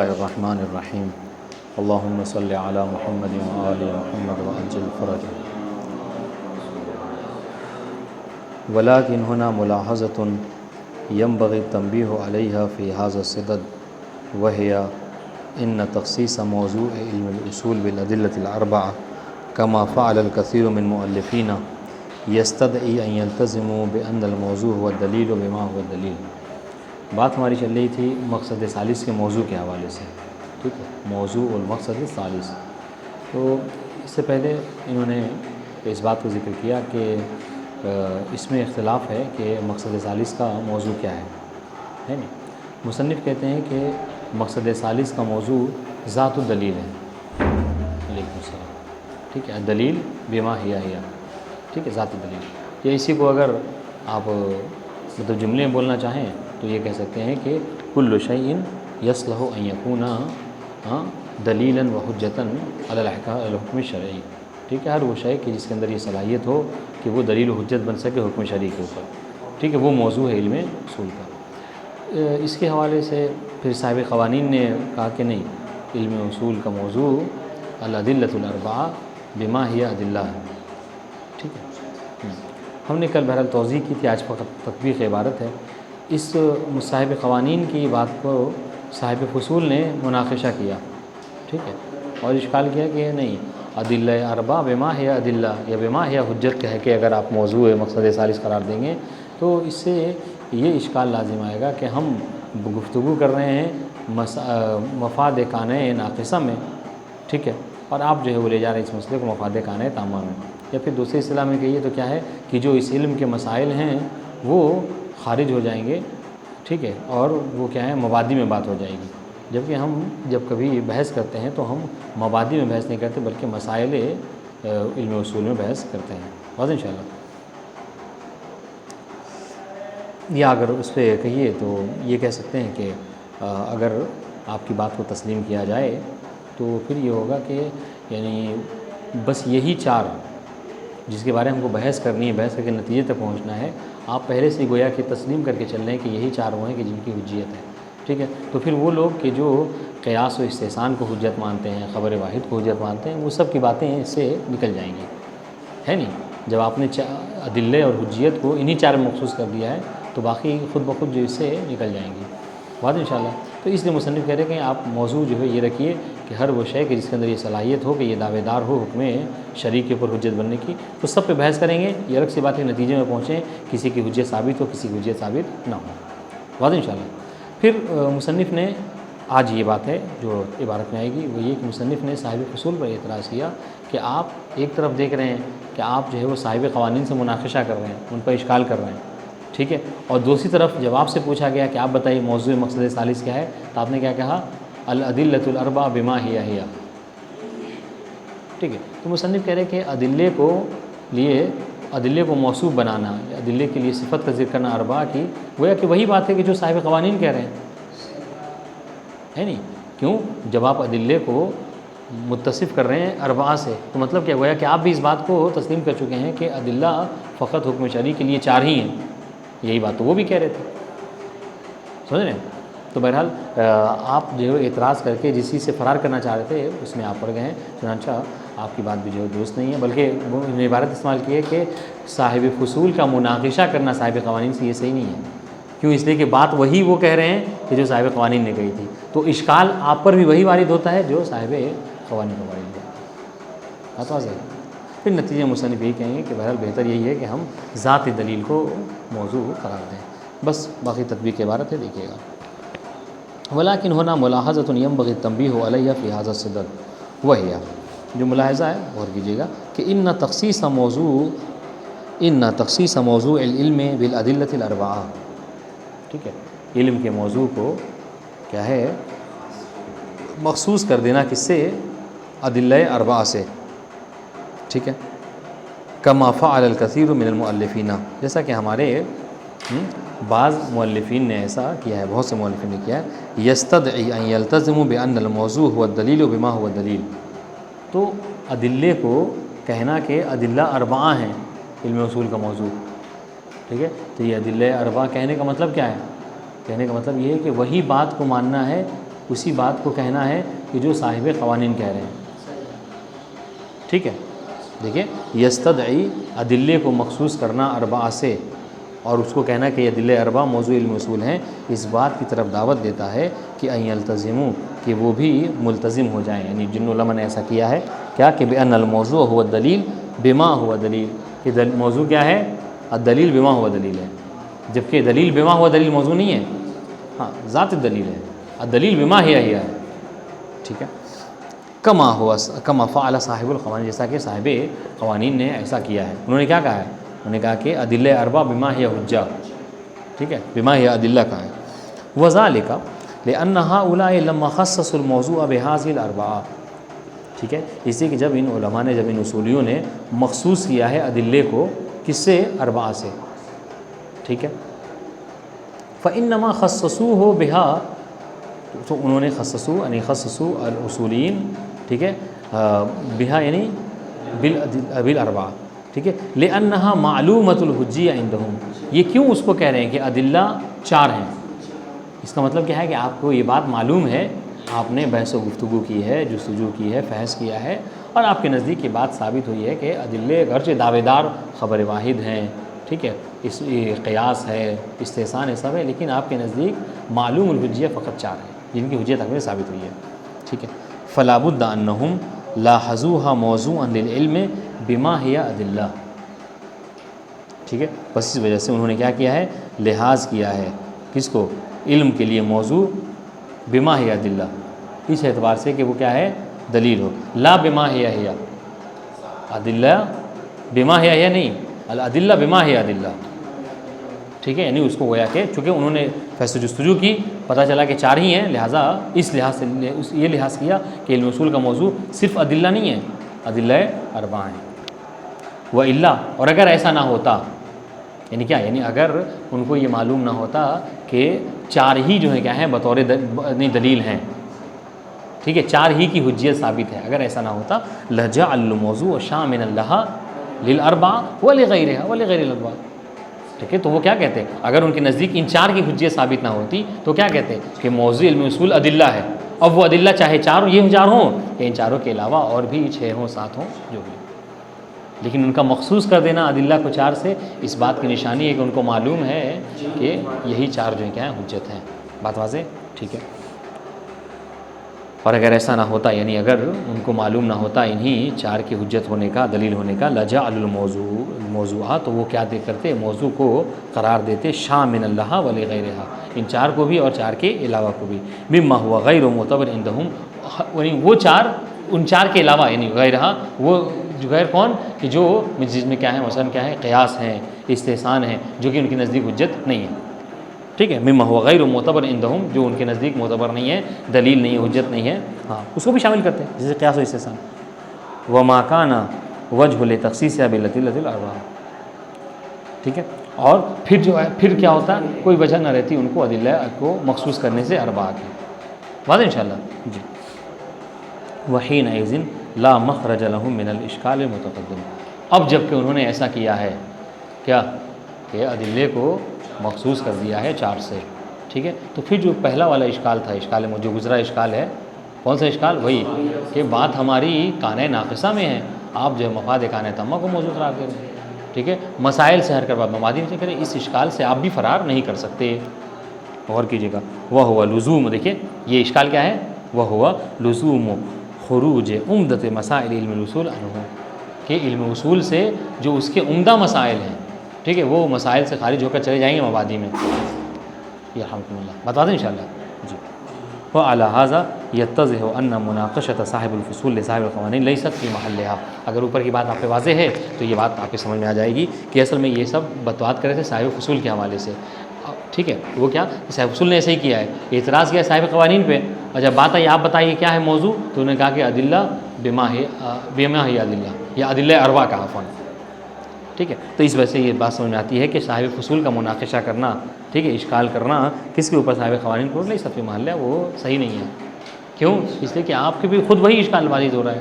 الرحمن الرحیم اللہم صلی علی محمد وآل محمد وعجل فرجہ ولكن هنا ملاحظة ينبغي التنبيه عليها في هذا الصدد وهي إن تخصيص موضوع علم الأصول بالأدلة الأربعة كما فعل الكثير من مؤلفين يستدعي أن يلتزموا بأن الموضوع هو الدليل بما هو الدليل۔ بات ہماری چل رہی تھی مقصد ثالث کے موضوع کے حوالے سے، ٹھیک ہے، موضوع والمقصد ثالث۔ تو اس سے پہلے انہوں نے اس بات کو ذکر کیا کہ اس میں اختلاف ہے کہ مقصد ثالث کا موضوع کیا ہے نا۔ مصنف کہتے ہیں کہ مقصد ثالث کا موضوع ذات الدلیل ہے، علیکم السلام، ٹھیک ہے، دلیل بما ہی، ٹھیک ہے، ذات الدلیل۔ یا اسی کو اگر آپ مطلب جملے میں بولنا چاہیں تو یہ کہہ سکتے ہیں کہ کل شیء یصلح ان یکون دلیلا وحجتا علی الحکم الشرعی، ٹھیک ہے، ہر وہ شے کہ جس کے اندر یہ صلاحیت ہو کہ وہ دلیل و حجت بن سکے حکم شرعی کے اوپر، ٹھیک ہے، وہ موضوع ہے علم اصول کا۔ اس کے حوالے سے پھر صاحب قوانین نے کہا کہ نہیں، علم اصول کا موضوع الادلۃ الاربعہ بما ہی ادلہ ہے، ٹھیک ہے۔ ہم نے کل بہرحال توضیح کی تھی، آج فقط تطبیق عبارت ہے۔ اس صاحب قوانین کی بات کو صاحب فصول نے مناقشہ کیا، ٹھیک ہے، اور اشکال کیا کہ نہیں، ادلہ اربع بما ہی ادلہ یا بما ہی حجت کہہ کے اگر آپ موضوع مقصد ثالث قرار دیں گے تو اس سے یہ اشکال لازم آئے گا کہ ہم گفتگو کر رہے ہیں مفاد کانہ ناقصہ میں، ٹھیک ہے، اور آپ جو ہے وہ لے جا رہے ہیں اس مسئلے کو مفاد کانہ تامہ میں، یا پھر دوسری اصطلاح میں کہیے تو کیا ہے کہ جو اس علم کے مسائل ہیں وہ خارج ہو جائیں گے، ٹھیک ہے، اور وہ کیا ہے، مبادی میں بات ہو جائے گی، جبکہ ہم جب کبھی بحث کرتے ہیں تو ہم مبادی میں بحث نہیں کرتے بلکہ مسائل علم اصول میں بحث کرتے ہیں، بس انشاءاللہ۔ یا اگر اس پہ کہیے تو یہ کہہ سکتے ہیں کہ اگر آپ کی بات کو تسلیم کیا جائے تو پھر یہ ہوگا کہ یعنی بس یہی چار جس کے بارے میں ہم کو بحث کرنی ہے، بحث کر کے نتیجے تک پہنچنا ہے، آپ پہلے سے گویا کہ تسلیم کر کے چل رہے ہیں کہ یہی چار وہ ہیں کہ جن کی حجیت ہے، ٹھیک ہے، تو پھر وہ لوگ کہ جو قیاس و استحسان کو حجت مانتے ہیں، خبر واحد کو حجت مانتے ہیں، وہ سب کی باتیں اس سے نکل جائیں گی، ہے نہیں۔ جب آپ نے ادلے اور حجیت کو انہی چار میں مخصوص کر دیا ہے تو باقی خود بخود جو اس سے نکل جائیں گی، بات انشاءاللہ۔ تو اس لیے مصنف کہہ رہے ہیں کہ آپ موضوع جو ہے یہ رکھیے کہ ہر وہ شے کہ جس کے اندر یہ صلاحیت ہو کہ یہ دعوے دار ہو حکم شرعی کے اوپر حجت بننے کی، تو سب پہ بحث کریں گے، یہ الگ سی بات ہے نتیجے میں پہنچیں کسی کی حجت ثابت ہو کسی کی حجت ثابت نہ ہو، بات انشاءاللہ۔ پھر مصنف نے آج یہ بات ہے جو عبارت میں آئے گی وہ یہ کہ مصنف نے صاحب فصول پر اعتراض کیا کہ آپ ایک طرف دیکھ رہے ہیں کہ آپ جو ہے وہ صاحب قوانین سے مناقشہ کر رہے ہیں، ان پر اشکال کر رہے ہیں، ٹھیک ہے، اور دوسری طرف جب آپ سے پوچھا گیا کہ آپ بتائیے موضوع مقصد ثالث کیا ہے تو آپ نے کیا کہا، الادلۃ الاربع بما ہی، ٹھیک ہے۔ تو مصنف کہہ رہے کہ ادلے کو موصوف بنانا، ادلے کے لیے صفت کا ذکر کرنا اربعہ کی، گویا کہ وہی بات ہے کہ جو صاحب قوانین کہہ رہے ہیں، ہے نہیں؟ کیوں؟ جب آپ ادلے کو متصف کر رہے ہیں اربعہ سے تو مطلب کیا گویا کہ آپ بھی اس بات کو تسلیم کر چکے ہیں کہ ادلہ فقط حکم شرعی کے لیے چار ہی ہیں، یہی بات تو وہ بھی کہہ رہے تھے، سمجھ رہے ہیں؟ تو بہرحال آپ جو ہے اعتراض کر کے جس چیز سے فرار کرنا چاہ رہے تھے اس میں آپ پڑ گئے ہیں، چنانچہ آپ کی بات بھی جو ہے درست نہیں ہے، بلکہ وہ عبارت استعمال کی ہے کہ صاحب فصول کا مناقشہ کرنا صاحب قوانین سے یہ صحیح نہیں ہے، کیوں؟ اس لیے کہ بات وہی وہ کہہ رہے ہیں کہ جو صاحب قوانین نے کہی تھی، تو اشکال آپ پر بھی وہی وارد ہوتا ہے جو صاحب قوانین کا وارد ہوتا ہے، بات واضح ہے۔ پھر نتیجہ مصنف یہی کہیں گے کہ بہرحال بہتر یہی ہے کہ ہم ذات دلیل کو موضوع قرار دیں، بس باقی تطبیق عبارت ہے، دیکھیے گا۔ ولیکن ہونا ملاحظۃ ينبغي التنبیہ علیہ فی ھذا الصدد وہی جو ملاحظہ ہے غور کیجیے گا کہ ان تخصیص موضوع العلم بالادلۃ الاربعہ، ٹھیک ہے، علم کے موضوع کو کیا ہے مخصوص کر دینا، کس سے؟ ادلہ اربعہ سے، ٹھیک ہے، کما فعل الکثیر من المؤلفین، جیسا کہ ہمارے بعض مؤلفین نے ایسا کیا ہے، بہت سے مؤلفین نے کیا ہے، یستدعی ان یلتزموا بان الموضوع هو الدلیل بما هو الدلیل، تو ادلے کو کہنا کہ ادلہ اربعہ ہیں علم اصول کا موضوع، ٹھیک ہے، تو یہ ادلہ اربعہ کہنے کا مطلب کیا ہے؟ کہنے کا مطلب یہ ہے کہ وہی بات کو ماننا ہے اسی بات کو کہنا ہے کہ جو صاحب قوانین کہہ رہے ہیں. ٹھیک ہے, دیکھیں یستدعی ادلے کو مخصوص کرنا اربعہ سے, اور اس کو کہنا کہ یہ ادلے اربعہ موضوع علم اصول ہیں, اس بات کی طرف دعوت دیتا ہے کہ ان یلتزموا, کہ وہ بھی ملتزم ہو جائیں. یعنی جن علماء نے ایسا کیا ہے کیا کہ بان الموضوع هو الدلیل بما هو دلیل, کہ موضوع کیا ہے, الدلیل بما هو دلیل ہے, جبکہ دلیل بما ہوا دلیل موضوع نہیں ہے, ہاں ذات دلیل ہے, الدلیل بما ہی ہے. ٹھیک ہے, کما فعل صاحب القوانین, جیسا کہ صاحب قوانین نے ایسا کیا ہے. انہوں نے کیا کہا ہے, انہوں نے کہا کہ ادلہ اربع بما ہی حجہ. ٹھیک ہے, بما ہی ادلہ کا ہے. وذالک لان هؤلاء لما خصصوا الموضوع بهذه الاربعہ. ٹھیک ہے, اسی کہ جب ان علماء نے, جب ان اصولیوں نے مخصوص کیا ہے ادلے کو کس سے, اربعہ سے. ٹھیک ہے, فانما خصصوه بها, تو انہوں نے خصصوا الاصولین, ٹھیک ہے, بها یعنی بالاربعہ. ٹھیک ہے, لانها معلومۃ الحجیہ عندهم. یہ کیوں اس کو کہہ رہے ہیں کہ ادلہ چار ہیں؟ اس کا مطلب کیا ہے کہ آپ کو یہ بات معلوم ہے, آپ نے بحث و گفتگو کی ہے, جستجو کی ہے, بحث کیا ہے, اور آپ کے نزدیک یہ بات ثابت ہوئی ہے کہ ادلے اگرچہ دعوے دار خبر واحد ہیں, ٹھیک ہے, اس قیاس ہے, استحسان ہے, سب ہے, لیکن آپ کے نزدیک معلوم الحجیہ فقط چار ہیں جن کی حجیت حق میں ثابت ہوئی ہے. ٹھیک ہے, فلا بد انہم لاحظوها موضوعا للعلم بما هي ادلہ. ٹھیک ہے, بس اس وجہ سے انہوں نے کیا کیا ہے, لحاظ کیا ہے کس کو, علم کے لیے موضوع بما هي ادلہ, اس اعتبار سے کہ وہ کیا ہے, دلیل ہو. لا بما هي ادلہ, بما هي نہیں, الادلہ بما هي ادلہ. ٹھیک ہے, یعنی اس کو گویا کہ چونکہ انہوں نے فیصل جستجو کی, پتہ چلا کہ چار ہی ہیں, لہٰذا اس لحاظ سے یہ لحاظ کیا کہ علم اصول کا موضوع صرف ادلہ نہیں ہے, ادلہ اربعہ ہیں. وَإِلَّا, اور اگر ایسا نہ ہوتا, یعنی کیا, یعنی اگر ان کو یہ معلوم نہ ہوتا کہ چار ہی جو ہے کیا ہیں, بطور دلیل ہیں, ٹھیک ہے, چار ہی کی حجیت ثابت ہے, اگر ایسا نہ ہوتا لَجَعَلُ الْمَوْضُوعَ شَامِلًا لَهَا لِلْأَرْبَعَةِ وَلِغَيْرِهَا وَلِغَيْرِ الْأَرْبَعَةِ. ٹھیک ہے, تو وہ کیا کہتے ہیں, اگر ان کے نزدیک ان چار کی حجیت ثابت نہ ہوتی تو کیا کہتے ہیں کہ موضوع علم اصول ادلہ ہے. اب وہ ادلہ چاہے چار یہ چار ہوں یا ان چاروں کے علاوہ اور بھی 6 ہوں 7 ہوں جو بھی, لیکن ان کا مخصوص کر دینا ادلہ کو چار سے, اس بات کی نشانی ہے کہ ان کو معلوم ہے کہ یہی چار جو ہیں کیا ہیں, حجت ہیں. بات واضح. ٹھیک ہے, اور اگر ایسا نہ ہوتا, یعنی اگر ان کو معلوم نہ ہوتا انہی چار کی حجت ہونے کا, دلیل ہونے کا, لجعل الموضوع, تو وہ کیا کرتے, موضوع کو قرار دیتے شامل اللہ ولغیرہا, ان چار کو بھی اور چار کے علاوہ کو بھی, مما ہوا غیر معتبر عندہم, یعنی وہ چار ان چار کے علاوہ, یعنی غیرہا وہ غیر کون, کہ جو جس میں کیا ہے, مثلا کیا ہے, قیاس ہیں, استحسان ہیں, جو کہ ان کے نزدیک حجت نہیں ہے. ٹھیک ہے, مما ہوا غیر معتبر عندہم, جو ان کے نزدیک معتبر نہیں ہے, دلیل نہیں ہے, حجت نہیں ہے, ہاں اس کو بھی شامل کرتے ہیں جیسے قیاس و استحسان. وما کان وجہ لتخصیص بالادلۃ الاربعہ. ٹھیک ہے, اور پھر جو ہے, پھر کیا ہوتا ہے, کوئی وجہ نہ رہتی ان کو ادلہ کو مخصوص کرنے سے اربعہ کی. واضح انشاءاللہ. جی. وحینئذ لا مخرج لهم من الاشکال المتقدم. اب جب کہ انہوں نے ایسا کیا ہے کیا کہ ادلے کو مخصوص کر دیا ہے چار سے, ٹھیک ہے, تو پھر جو پہلا والا اشکال تھا, اشکال جو گزرا اشکال ہے, کون سا اشکال, وہی کہ بات ہماری کانہ ناقصہ میں ہے, آپ جو ہے مفاد کانہ تامہ کو موضوع قرار دے رہے ہیں. ٹھیک ہے, مسائل سے ہر کر بات مبادی سے کریں, اس اشکال سے آپ بھی فرار نہیں کر سکتے. غور کیجیے گا. وہ ہوا لزوم, دیکھیں یہ اشکال کیا ہے, وہ ہوا لزوم خروج عمدۃ مسائل علم الاصول عنہ, کہ علم اصول سے جو اس کے عمدہ مسائل ہیں, ٹھیک ہے, وہ مسائل سے خارج ہو کر چلے جائیں گے مبادی میں. یہ الحمد للہ بتا دیں انشاءاللہ. جی. وعلی ھذا یتضح ان مناقشۃ صاحب الفصول لصاحب القوانین لیست فی محلھا. اگر اوپر کی بات آپ پہ واضح ہے تو یہ بات آپ کے سمجھ میں آ جائے گی کہ اصل میں یہ سب بات کر رہے تھے صاحب فصول کے حوالے سے. ٹھیک ہے, وہ کیا, صاحب فصول نے ایسے ہی کیا ہے, اعتراض کیا صاحب قوانین پہ, اور جب بات آئی آپ بتائیے کیا ہے موضوع, تو انہوں نے کہا کہ ادلہ بما ہی ادلہ, یا ادلہ اربعہ کا عفواً. ٹھیک ہے, تو اس وجہ سے یہ بات سمجھ میں آتی ہے کہ صاحب فصول کا مناقشہ کرنا, ٹھیک ہے, اشکال کرنا کس کے اوپر, صاحب قوانین کو نہیں, سب محلہ وہ صحیح نہیں ہے. کیوں, اس لیے کہ آپ کے بھی خود وہی اشکال واضح ہو رہا ہے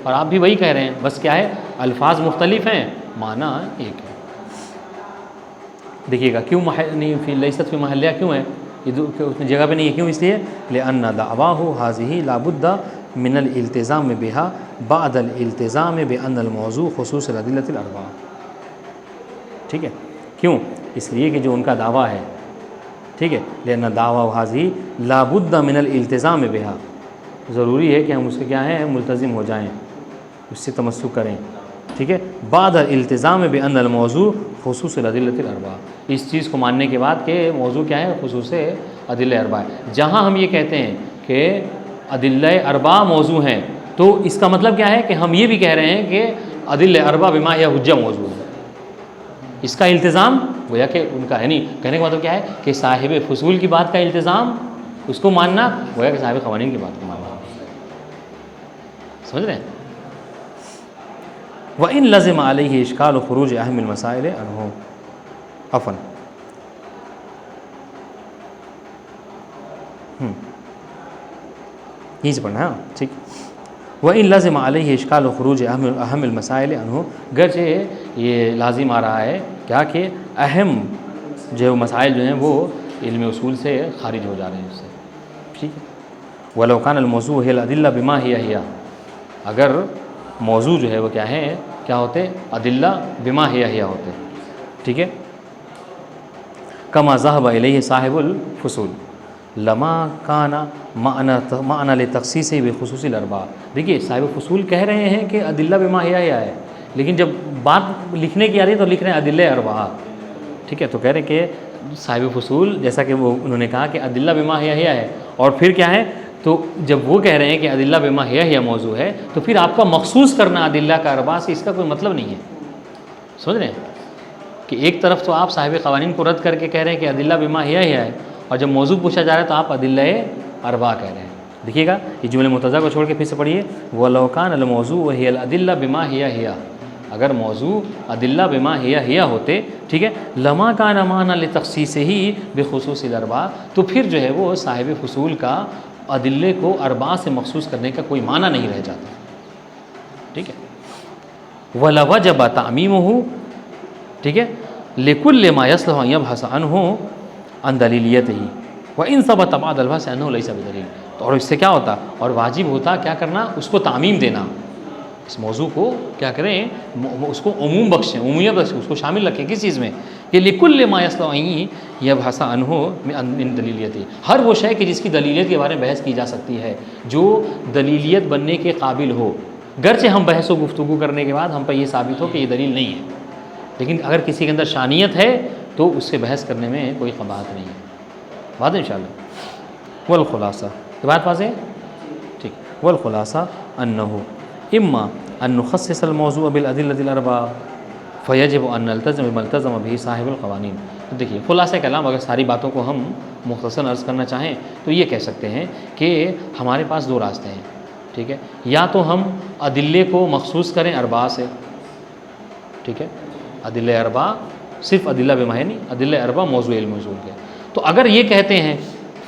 اور آپ بھی وہی کہہ رہے ہیں, بس کیا ہے, الفاظ مختلف ہیں, معنی ایک ہے. دیکھیے گا کیوں نہیں فی لیست فی محلہ کیوں ہے, اس جگہ پہ نہیں ہے، کیوں؟ اس لیے لأن دعواہ ھذہ لا بد من الالتزام بها بعد الالتزام بأن الموضوع خصوص الأدلة الأربعة. ٹھیک ہے، کیوں؟ اس لیے کہ جو ان کا دعویٰ ہے، ٹھیک ہے، لأن دعواہ ھذہ لا بد من الالتزام بها، ضروری ہے کہ ہم اس کے کیا ہیں، ملتزم ہو جائیں، اس سے تمسک کریں، ٹھیک ہے، بعد الالتزام بأن الموضوع خصوص الأدلة الأربعة، اس چیز کو ماننے کے بعد کہ موضوع کیا ہے، خصوص ادلہ اربعہ. جہاں ہم یہ کہتے ہیں کہ ادلہ اربعہ موضوع ہیں، تو اس کا مطلب کیا ہے کہ ہم یہ بھی کہہ رہے ہیں کہ ادلہ اربعہ بما ہی حجہ موضوع ہے. اس کا التزام گویا کہ ان کا ہے نہیں. کہنے کا مطلب کیا ہے کہ صاحب فصول کی بات کا التزام، اس کو ماننا گویا کہ صاحب قوانین کی بات کو ماننا. سمجھ رہے ہیں؟ وَإِن لَزِمَ عَلَيْهِ إِشْكَالُ خُرُوجِ أَهْمِ الْمَسَائِلِ عَنْهُ عفوا یہیں سے پڑھنا ہے، ٹھیک. وَإِن لَزِمَ عَلَيْهِ إِشْكَالُ خُرُوجِ أَهْمِ الْمَسَائِلِ عَنْهُ، گرچہ یہ لازم آ رہا ہے کیا کہ اہم جو مسائل جو ہیں وہ علم اصول سے خارج ہو جا رہے ہیں اس سے، ٹھیک ہے. وَلَوْ كَانَ الْمَوْضُوعُ هِيَ الْأَدِلَّةُ بِمَا هِيَ هِيَ، اگر موضوع جو ہے وہ کیا ہے، کیا ہوتے، ادلہ بما ہی ہوتے، ٹھیک ہے. کما ذهب الیہ صاحب الفصول لما کان معنی لتخصیص بخصوص الاربعہ. دیکھیے صاحب فصول کہہ رہے ہیں کہ ادلہ بما ہی ہے، لیکن جب بات لکھنے کی آ رہی ہے تو لکھ رہے ہیں ادلہ اربعہ، ٹھیک ہے. تو کہہ رہے کہ صاحب فصول جیسا کہ وہ انہوں نے کہا کہ ادلہ بما ہی ہے، اور پھر کیا ہے، تو جب وہ کہہ رہے ہیں کہ ادلہ بما ہی موضوع ہے، تو پھر آپ کا مخصوص کرنا ادلہ کا اربعہ سے اس کا کوئی مطلب نہیں ہے. سمجھ رہے ہیں کہ ایک طرف تو آپ صاحب قوانین کو رد کر کے کہہ رہے ہیں کہ ادلہ بما ہی ہے، اور جب موضوع پوچھا جا رہا ہے تو آپ ادلہ اربعہ کہہ رہے ہیں. دیکھیے گا یہ جملے متضاد کو چھوڑ کے پھر سے پڑھیے. وَلَوْ كَانَ الْمَوْضُوعُ وَهِيَ الْأَدِلَّةُ بِمَا هِيَ هِيَ، اگر موضوع ادلہ بما ہی ہوتے، ٹھیک ہے، لما كَانَ معنى لتخصیصه بخصوص الاربعہ، تو پھر جو ہے وہ صاحب فصول کا ادلے کو اربعہ سے مخصوص کرنے کا کوئی معنی نہیں رہ جاتا، ٹھیک ہے. وَلَوَجَبَ تَعْمِيمُهُ، ٹھیک ہے، لِكُلِّ مَا يَصْلُحُ أَن يَبْحَثَ عَنْهُ عَنْ دَلِيلِيَّتِهِ وَإِنْ ثَبَتَ بَعْدَ الْبَحْثِ أَنَّهُ لَيْسَ بِدَلِيلٍ. تو اور اس سے کیا ہوتا، اور واجب ہوتا کیا کرنا، اس کو تعمیم دینا، اس موضوع کو کیا کریں، اس کو عموم بخشیں، عمومیت بخشیں، اس کو شامل رکھیں کس چیز میں، کہ لِكُلِّ مَا يَصْلُحُ أَن يَبْحَثَ عَنْهُ مِنْ دَلِيلِيَّتِهِ، ہر وہ شے کہ جس کی دلیلیت کے بارے میں بحث کی جا سکتی ہے، جو دلیلیت بننے کے قابل ہو. گرچہ ہم بحث و گفتگو کرنے کے بعد ہم پہ یہ ثابت ہو کہ یہ دلیل نہیں ہے، لیکن اگر کسی کے اندر شانیت ہے تو اس سے بحث کرنے میں کوئی قباحت نہیں ہے. بات ہے انشاءاللہ. والخلاصہ، یہ بات واضح ہے، ٹھیک. والخلاصہ انه اما ان نخصص الموضوع بالادلة الاربعہ فیجب ان نلتزم بما التزم به صاحب القوانین. تو دیکھیے خلاصہ کلام، اگر ساری باتوں کو ہم مختصر عرض کرنا چاہیں تو یہ کہہ سکتے ہیں کہ ہمارے پاس دو راستے ہیں، ٹھیک ہے. یا تو ہم ادلے کو مخصوص کریں اربعہ سے، ٹھیک ہے، ادلہ اربعہ صرف ادلہ بما ہے نہیں، ادلہ اربعہ موضوع علم اصول کے. تو اگر یہ کہتے ہیں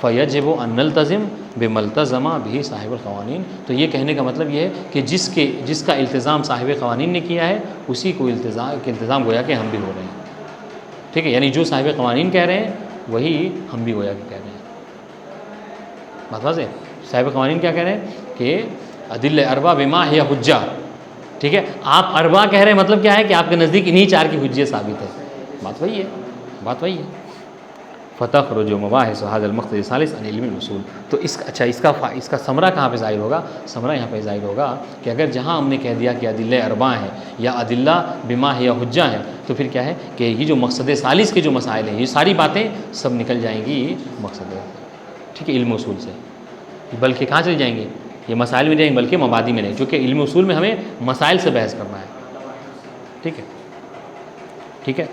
فیجب ان نلتزم بما التزم به صاحب القوانین، تو یہ کہنے کا مطلب یہ ہے کہ جس کا التزام صاحب قوانین نے کیا ہے اسی کو التزام گویا کہ ہم بھی ہو رہے ہیں، ٹھیک ہے. یعنی جو صاحب قوانین کہہ رہے ہیں وہی ہم بھی گویا کہ کہہ رہے ہیں. بات واضح ہے. صاحب قوانین کیا کہہ رہے ہیں کہ ادلہ اربعہ بما ہی حجہ، ٹھیک ہے. آپ اربعہ کہہ رہے ہیں، مطلب کیا ہے کہ آپ کے نزدیک انہی چار کی حجیت ثابت ہے. بات وہی ہے، بات وہی ہے. فتخرج مباحث هذا المقصد الثالث عن علم الاصول. تو اس کا ثمرہ کہاں پہ ظاہر ہوگا؟ ثمرہ یہاں پہ ظاہر ہوگا کہ اگر جہاں ہم نے کہہ دیا کہ ادلہ اربعہ ہیں یا ادلہ بما ہی حجہ ہیں، تو پھر کیا ہے کہ یہ جو مقصد ثالث کے جو مسائل ہیں، یہ ساری باتیں سب نکل جائیں گی مقصد، ٹھیک ہے، علم اصول سے. بلکہ کہاں چلی جائیں گی؟ یہ مسائل میں نہیں بلکہ مبادی میں نہیں، کیونکہ علم اصول میں ہمیں مسائل سے بحث کرنا ہے، ٹھیک ہے، ٹھیک ہے.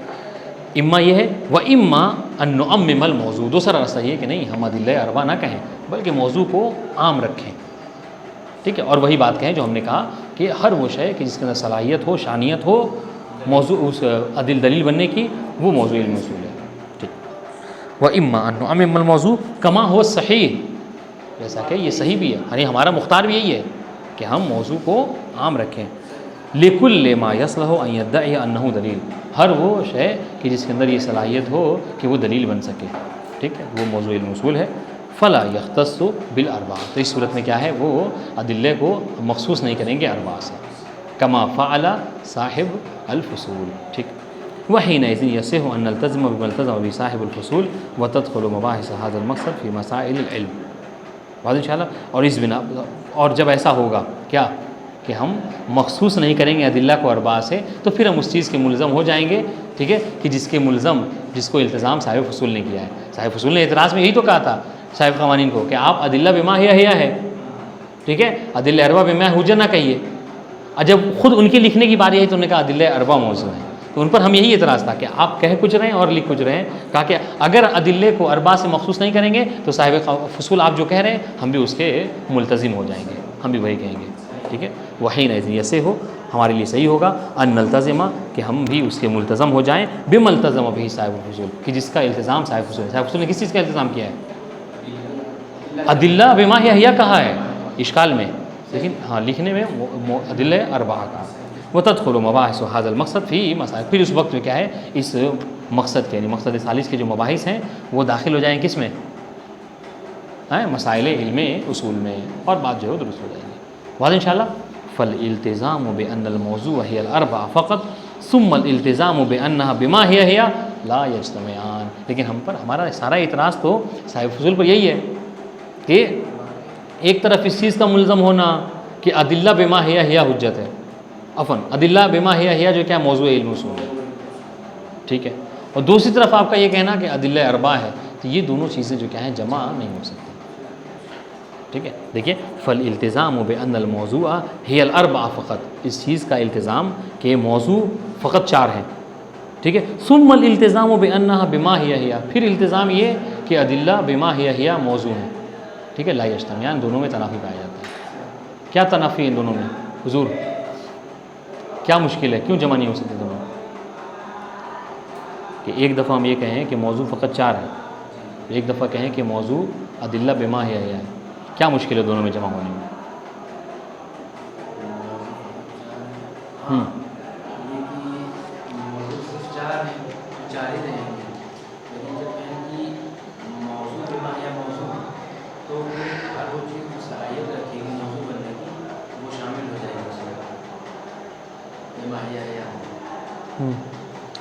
اما یہ ہے و اما ان نعمم الموضوع، دوسرا راستہ یہ کہ نہیں ہم ادلہ اربعہ نہ کہیں بلکہ موضوع کو عام رکھیں، ٹھیک ہے. اور وہی بات کہیں جو ہم نے کہا کہ ہر وہ شے کہ جس کے اندر صلاحیت ہو، شانیت ہو موضوع اس دلیل بننے کی، وہ موضوع علم اصول ہے، ٹھیک. و اما ان نعمم الموضوع کما هو صحیح، جیسا کہ یہ صحیح بھی ہے، یعنی ہمارا مختار بھی یہی ہے کہ ہم موضوع کو عام رکھیں. لِكُلِّ مَا يَصْلَحُ أَن يَدَّعِيَ أَنَّهُ دلیل، ہر وہ شے کہ جس کے اندر یہ صلاحیت ہو کہ وہ دلیل بن سکے. ٹھیک ہے، وہ موضوع علم اصول ہے۔ فلا یختص بالاربع، تو اس صورت میں کیا ہے، وہ ادلے کو مخصوص نہیں کریں گے اربع سے، کما فعل صاحب الفصول، ٹھیک۔ وحینئذ یصح ان نلتزم بما التزم به صاحب الفصول وتدخل مباحث هذا المقصد في مسائل العلم، بعد انشاءاللہ۔ اور اس بنا، اور جب ایسا ہوگا کیا کہ ہم مخصوص نہیں کریں گے ادلہ کو اربع سے، تو پھر ہم اس چیز کے ملزم ہو جائیں گے، ٹھیک ہے، کہ جس کو التزام صاحب فصول نے کیا ہے۔ صاحب فصول نے اعتراض میں یہی تو کہا تھا صاحب قوانین کو کہ آپ ادلہ بما ہی ہے، ٹھیک ہے، ادلہ اربع بما حجہ نہ کہیے۔ اور جب خود ان کے لکھنے کی باری آئی تو انہوں نے کہا ادلہ اربع موضوع ہیں، تو ان پر ہم یہی اعتراض تھا کہ آپ کہہ کچھ رہے ہیں اور لکھ کچھ رہے ہیں۔ کہا کہ اگر ادلے کو اربع سے مخصوص نہیں کریں گے تو صاحب فصول آپ جو کہہ رہے ہیں ہم بھی اس کے ملتزم ہو جائیں گے، ہم بھی وہی کہیں گے، ٹھیک ہے۔ وحینئذ ایسے ہو، ہمارے لیے صحیح ہوگا ان نلتزم، کہ ہم بھی اس کے ملتزم ہو جائیں، بما التزم به صاحب الفصول، کہ جس کا التزام صاحب فصول ہے۔ صاحب فصول نے کس چیز کا التزام کیا ہے؟ ادلہ بما ہی کہا ہے اشکال میں، لیکن ہاں لکھنے میں ادلہ اربع کا۔ وتدخل مباحث هذا المقصد فی مسائل، پھر اس وقت میں کیا ہے، اس مقصد کے یعنی مقصد ثالث کے جو مباحث ہیں وہ داخل ہو جائیں کس میں، مسائل علم اصول میں، اور بات جو ہے درست ہو جائے گی بعد انشاءاللہ۔ فالالتزام بان الموضوع هي الاربع فقط ثم الالتزام بانها بما هي لا يجتمعان، لیکن ہم پر ہمارا سارا اعتراض تو صاحب فصول پر یہی ہے کہ ایک طرف اس چیز کا ملزم ہونا کہ ادلہ بما ہی حجت ہے، عفواً ادلہ بما ہی جو کیا موضوع علم اصول ہے، ٹھیک ہے، اور دوسری طرف آپ کا یہ کہنا کہ ادلہ اربع ہے، تو یہ دونوں چیزیں جو کیا ہیں جمع نہیں ہو سکتی، ٹھیک ہے۔ دیکھیے فالالتزام بان الموضوع هي الاربع فقط، اس چیز کا التزام کہ موضوع فقط 4 ہیں، ٹھیک ہے۔ ثم الالتزام بانها بما هي، پھر التزام یہ کہ ادلہ بما هي موضوع ہیں، ٹھیک ہے، لا یجتمعان، دونوں میں تنافی پایا جاتا ہے۔ کیا تنافی ان دونوں میں حضور؟ کیا مشکل ہے، کیوں جمع نہیں ہو سکتے دونوں؟ کہ ایک دفعہ ہم یہ کہیں کہ موضوع فقط 4 ہے، ایک دفعہ کہیں کہ موضوع ادلہ بما ہی ہے، کیا مشکل ہے دونوں میں جمع ہونے میں؟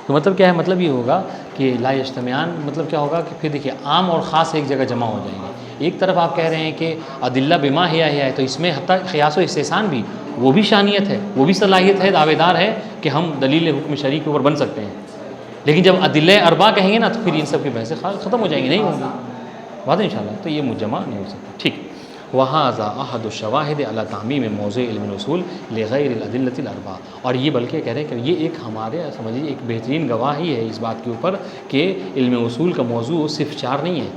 تو مطلب کیا ہے، مطلب یہ ہوگا کہ لا یجتمعان، مطلب کیا ہوگا کہ پھر دیکھیے عام اور خاص ایک جگہ جمع ہو جائیں گے۔ ایک طرف آپ کہہ رہے ہیں کہ ادلہ بما ہی ہے، تو اس میں حتیٰ قیاس و استحسان بھی، وہ بھی شانیت ہے، وہ بھی صلاحیت ہے، دعوے دار ہے کہ ہم دلیل حکم شرعی کے اوپر بن سکتے ہیں، لیکن جب ادلہ اربع کہیں گے نا تو پھر ان سب کی بحثیں ختم ہو جائیں گی، نہیں ہوں گی بات انشاءاللہ، تو یہ جمع نہیں ہو سکتا، ٹھیک۔ وہذا احد الشواہد علی تعمیم موضوع علم الاصول لغیر الادلۃ الاربع، اور یہ بلکہ کہہ رہے ہیں کہ یہ ایک ہمارے سمجھیے ایک بہترین گواہی ہے اس بات کے اوپر کہ علم اصول کا موضوع صرف 4 نہیں ہے،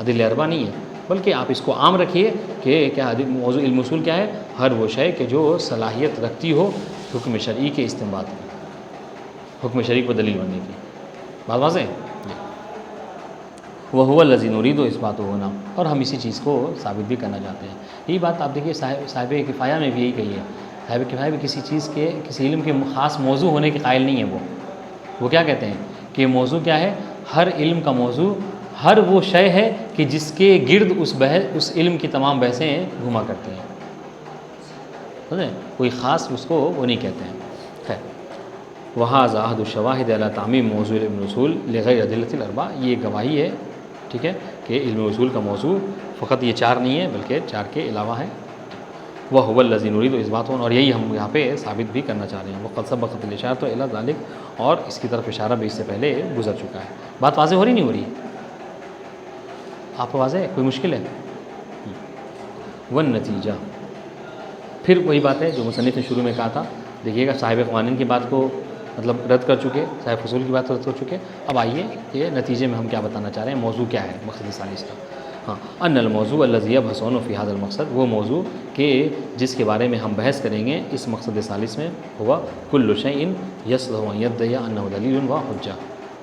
ادلہ اربع نہیں ہے، بلکہ آپ اس کو عام رکھیے کہ کیا موضوع علم اصول کیا ہے، ہر وہ شے کہ جو صلاحیت رکھتی ہو حکم شرعی کے استنباط کی، حکم شرعی کو دلیل بننے کی، بات واضح ہے۔ وَهُوَ الَّذِي نُرِيدُ إِثْبَاتُهُ ہونا، اور ہم اسی چیز کو ثابت بھی کرنا چاہتے ہیں۔ یہی بات آپ دیکھیے صاحب کفایہ میں بھی یہی کہی ہے، صاحب کفایہ بھی کسی چیز کے کسی علم کے خاص موضوع ہونے کے قائل نہیں ہے، وہ کیا کہتے ہیں کہ موضوع کیا ہے، ہر علم کا موضوع ہر وہ شے ہے کہ جس کے گرد اس علم کی تمام بحثیں گھوما کرتے ہیں، سمجھیں، کوئی خاص اس کو وہ نہیں کہتے ہیں۔ خیر، وہذا احد الشواہد علی تعمیم موضوع علم الاصول لغیر ادلۃ الاربع، یہ گواہی ہے، ٹھیک ہے، کہ علم اصول کا موضوع فقط یہ 4 نہیں ہے بلکہ 4 کے علاوہ ہے۔ وَهُوَ الَّذِي نُرِيدُ إِثْبَاتُهُ، اور یہی ہم یہاں پہ ثابت بھی کرنا چاہ رہے ہیں۔ وَقَدْ سَبَقَتِ الْإِشَارَةُ إِلَى ذَلِكَ، اور اس کی طرف اشارہ بھی اس سے پہلے گزر چکا ہے۔ بات واضح ہو رہی نہیں ہو رہی؟ آپ کو واضح ہے، کوئی مشکل ہے؟ والنتیجہ، پھر وہی بات ہے جو مصنف نے شروع میں کہا تھا، دیکھیے گا صاحب قوانین کی بات کو مطلب رد کر چکے، صاحب فصول کی بات رد کر چکے، اب آئیے کہ نتیجے میں ہم کیا بتانا چاہ رہے ہیں، موضوع کیا ہے مقصد ثالث کا۔ ہاں، ان الموضوع الذی یبحثون فی ھذا المقصد، وہ موضوع کہ جس کے بارے میں ہم بحث کریں گے اس مقصد ثالث میں، ہوا کل شیء یصلح ان یدعی انہ دلیل و حجہ،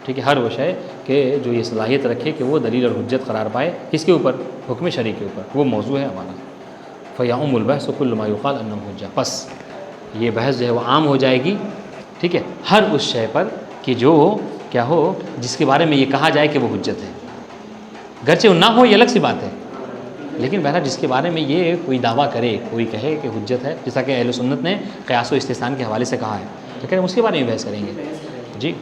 ٹھیک ہے، ہر وہ شے کہ جو یہ صلاحیت رکھے کہ وہ دلیل اور حجت قرار پائے، کس کے اوپر؟ حکم شرعی کے اوپر، وہ موضوع ہے ہمارا۔ فیعم البحث کل ما یقال انہ حجہ، پس یہ بحث جو ہے وہ عام ہو جائے گی، ٹھیک ہے، ہر اس شے پر کہ جو کیا ہو جس کے بارے میں یہ کہا جائے کہ وہ حجت ہے، گرچہ نہ ہو یہ الگ سی بات ہے، لیکن بہرحال جس کے بارے میں یہ کوئی دعویٰ کرے، کوئی کہے کہ حجت ہے، جیسا کہ اہل سنت نے قیاس و استحسان کے حوالے سے کہا ہے، تو کہہ رہے ہیں اس کے بارے میں بحث کریں گے جی۔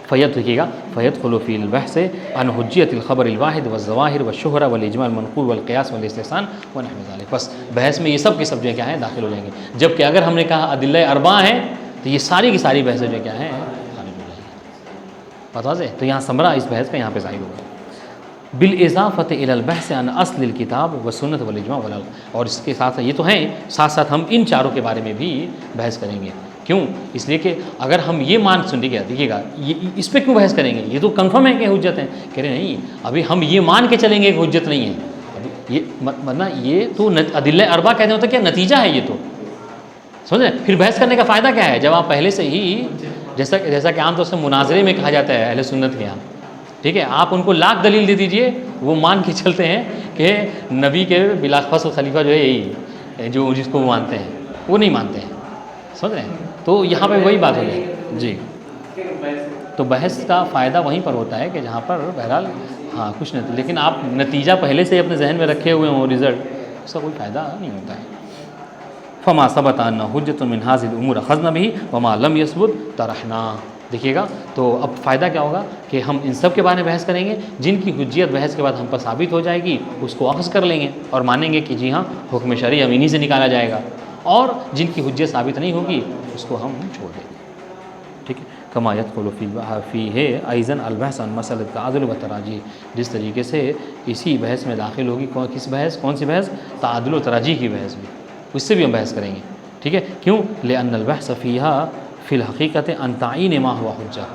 فیت لکھیے گا فیدخل فی البحث عن حجیت الخبر الواحد والظواہر والشہرہ والاجماع المنقول والقیاس والاستحسان ونحو ذلک، بس بحث میں یہ سب کے سب جو کیا ہیں داخل ہو جائیں گے، جبکہ اگر ہم نے کہا ادلہ اربعہ ہیں تو یہ ساری کی ساری بحثیں جو کیا ہیں خارج ہو جائیں گی، بات واضح ہے؟ تو یہاں ثمرہ اس بحث کا یہاں پہ ظاہر ہوگا، بالاضافۃ الی البحث عن اصل الکتاب والسنت والاجماع اور اس کے ساتھ یہ تو ہیں، ساتھ ساتھ ہم ان چاروں کے بارے میں بھی بحث کریں گے۔ کیوں؟ اس لیے کہ اگر ہم یہ مان دیکھیے گا اس پہ کیوں بحث کریں گے، یہ تو کنفرم ہے کہ حجت ہیں، کہہ رہے نہیں ابھی ہم یہ مان کے چلیں گے کہ حجت نہیں ہے، ابھی یہ ورنہ یہ تو ادلہ اربعہ کہتے ہوتا کیا نتیجہ ہے، یہ تو سمجھ رہے ہیں؟ پھر بحث کرنے کا فائدہ کیا ہے جب آپ پہلے سے ہی جیسا کہ عام طور سے مناظرے میں کہا جاتا ہے اہل سنت کے یہاں، ٹھیک ہے، آپ ان کو لاکھ دلیل دے دیجئے وہ مان کے چلتے ہیں کہ نبی کے بلا فصل خلیفہ جو ہے یہی جو جس کو وہ مانتے ہیں، وہ نہیں مانتے ہیں، سمجھ رہے ہیں؟ تو یہاں پہ وہی بات ہو جائے جی۔ تو بحث کا فائدہ وہیں پر ہوتا ہے کہ جہاں پر بہرحال ہاں کچھ نہیں، لیکن آپ نتیجہ پہلے سے اپنے ذہن میں رکھے ہوئے ہوں رزلٹ، اس کا کوئی فائدہ نہیں ہوتا ہے۔ فما ثبت ان حجت من هذه الامور اخذنا به وما لم يثبت طرحنا، دیکھیے گا تو اب فائدہ کیا ہوگا کہ ہم ان سب کے بارے میں بحث کریں گے، جن کی حجیت بحث کے بعد ہم پر ثابت ہو جائے گی اس کو اخذ کر لیں گے اور مانیں گے کہ جی ہاں حکم شرعی ہم انہی سے نکالا جائے گا، اور جن کی حجیت ثابت نہیں ہوگی اس کو ہم چھوڑ دیں گے، ٹھیک ہے۔ کما یدخل فیہ ایضا البحث عن مسئلہ التعادل والتراجیح، جس طریقے سے اسی بحث میں داخل ہوگی کس بحث، کون سی بحث؟ تعادل و تراجیح کی بحث بھی، اس سے بھی ہم بحث کریں گے، ٹھیک ہے۔ کیوں؟ لأن البحث فیہا فی الحقیقت عن تعین ما ہوا حجہ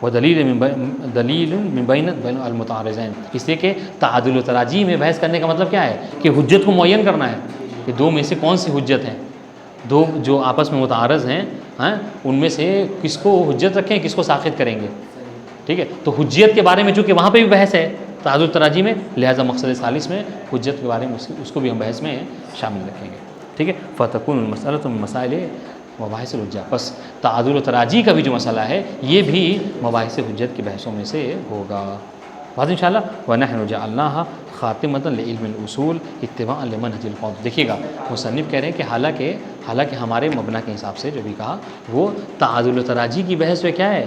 ودلیل من بین المتعارضین، اس لیے کہ تعادل و تراجیح میں بحث کرنے کا مطلب کیا ہے کہ حجت کو معین کرنا ہے کہ دو میں سے کون سی حجت ہیں، دو جو آپس میں متعارض ہیں ان میں سے کس کو حجت رکھیں، کس کو ساخط کریں گے، ٹھیک ہے۔ تو حجیت کے بارے میں چونکہ وہاں پہ بھی بحث ہے تعادل و تراجیح میں، لہٰذا مقصد ثالث میں حجت کے بارے میں اس کو بھی ہم بحث میں شامل رکھیں گے، ٹھیک ہے۔ فتکون المسألۃ من مسائل مباحث الحجہ، بس تعادل و تراجیح کا بھی جو مسئلہ ہے یہ بھی مباحث حجت کی بحثوں میں سے ہوگا، بات انشاءاللہ۔ وَنَحْنُ جَعَلْنَاهَا خَاتِمَةً لِعِلْمِ الْأُصُولِ اتِّبَاعًا لِمَنْهَجِ الْقَوْمِ، دیکھیے گا مصنف کہہ رہے ہیں کہ حالانکہ ہمارے مبنا کے حساب سے جو بھی کہا وہ تعادل و تراجیح کی بحث جو کیا ہے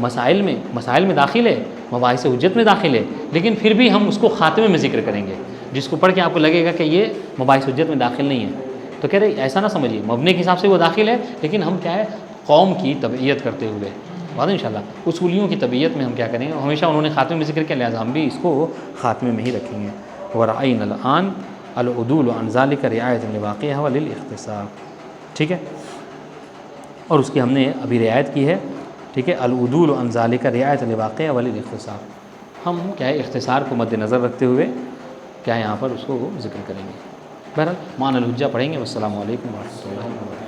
مسائل میں داخل ہے، مباحث حجت میں داخل ہے، لیکن پھر بھی ہم اس کو خاتمے میں ذکر کریں گے، جس کو پڑھ کے آپ کو لگے گا کہ یہ مباحث حجت میں داخل نہیں ہے، تو کہہ رہے ایسا نہ سمجھیے، مبنے کے حساب سے وہ داخل ہے لیکن ہم کیا ہے قوم کی تبعیت کرتے ہوئے، بات انشاءاللہ اصولیوں کی تبعیت میں ہم کیا کریں گے، ہمیشہ انہوں نے خاتمے میں ذکر کیا لہٰذا ہم بھی اس کو خاتمے میں ہی رکھیں گے۔ وَرَأَيْنَا الْآنَ الْعُدُولُ عَنْ ذَلِكَ رِعَایَةً لِوَاقِعِهَا وَلِلْاخْتِصَارِ، ٹھیک ہے، اور اس کی ہم نے ابھی رعایت کی ہے، ٹھیک ہے، العدول عن ذلك رعایۃ لواقع ولاختصار، ہم کیا ہے اختصار کو مد نظر رکھتے ہوئے کیا یہاں پر اس کو ذکر کریں گے۔ بہرحال معنی الحجہ پڑھیں گے۔ والسلام علیکم ورحمۃ اللہ وبرکاتہ۔